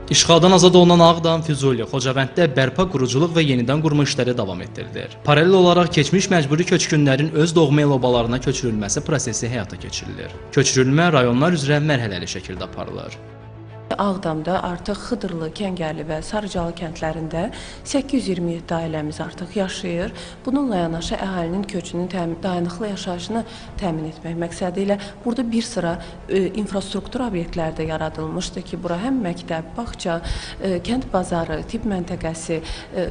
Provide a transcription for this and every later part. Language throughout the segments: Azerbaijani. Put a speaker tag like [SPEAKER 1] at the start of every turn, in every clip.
[SPEAKER 1] İşğaldan azad olunan Ağdam, Füzuli, Xocavənddə bərpa, quruculuq və yenidən qurma işləri davam etdirilir. Paralel olaraq keçmiş məcburi köçkünlərin öz doğma el obalarına köçürülməsi prosesi həyata keçirilir. Köçürülmə rayonlar üzrə mərhələli şəkildə aparılır.
[SPEAKER 2] Ağdamda artıq Xıdırlı, Kəngərli və Sarıcalı kəndlərində 827 ailəmiz artıq yaşayır. Bununla yanaşı əhalinin köçünün dayanıqlı yaşayışını təmin etmək məqsədi ilə burada bir sıra infrastruktur obyektləri də yaradılmışdı ki, bura həm məktəb, bağça, kənd bazarı, tibb məntəqəsi,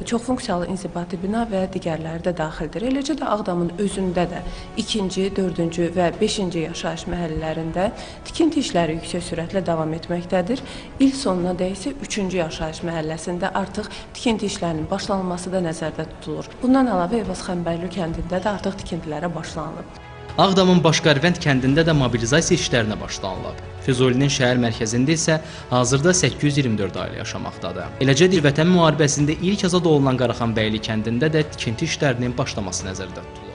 [SPEAKER 2] çoxfunksiyalı inzibati bina və digərləri də daxildir. Eləcə də Ağdamın özündə də 2-ci, 4-cü və 5-ci yaşayış məhəllələrində tikinti işləri yüksək sürətlə davam etməkdədir. İl sonuna dək isə 3-cü yaşayış məhəlləsində artıq tikinti işlərinin başlanılması da nəzərdə tutulur. Bundan əlavə Eyvaz-Xəmbərli kəndində də artıq tikintilərə başlanılıb.
[SPEAKER 1] Ağdamın Başqarvənd kəndində də mobilizasiya işlərinə başlanılıb. Füzulinin şəhər mərkəzində isə hazırda 824 ailə yaşamaqdadır. Eləcə də Vətən müharibəsində ilk azad olunan Qaraxanbəyli kəndində də tikinti işlərinin başlaması nəzərdə tutulub.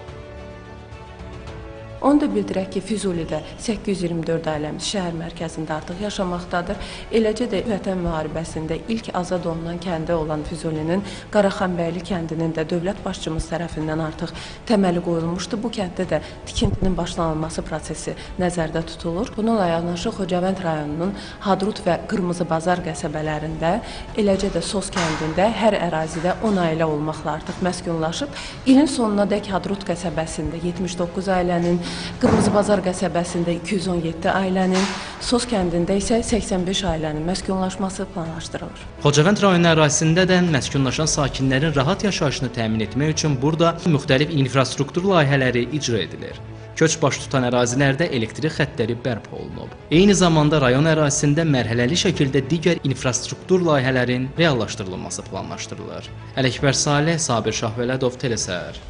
[SPEAKER 2] Onu da bildirək ki, Füzulidə 824 ailəmiz şəhər mərkəzində artıq yaşamaqdadır. Eləcə də Vətən müharibəsində ilk azad olunan kəndi olan Füzulinin Qaraxanbəyli kəndinin də dövlət başçımız tərəfindən artıq təməli qoyulmuşdu. Bu kənddə də tikintinin başlanılması prosesi nəzərdə tutulur. Bununla yanaşı Xocavənd rayonunun Hadrut və Qırmızı Bazar qəsəbələrində, eləcə də Sos kəndində hər ərazidə 10 ailə olmaqla artıq məskunlaşıb. İlin sonuna dək Hadrut qəsəbəsində 79 ailənin, Qırmızı Bazar qəsəbəsində 217 ailənin, Sos kəndində isə 85 ailənin məskunlaşması planlaşdırılır.
[SPEAKER 1] Xocavənd rayonu ərazisində də məskunlaşan sakinlərin rahat yaşayışını təmin etmək üçün burada müxtəlif infrastruktur layihələri icra edilir. Köç baş tutan ərazilərdə elektrik xəttləri bərpa olunub. Eyni zamanda rayon ərazisində mərhələli şəkildə digər infrastruktur layihələrin reallaşdırılması planlaşdırılır. Ələkbər Salih, Sabir Şahvələdov, Telesəhər.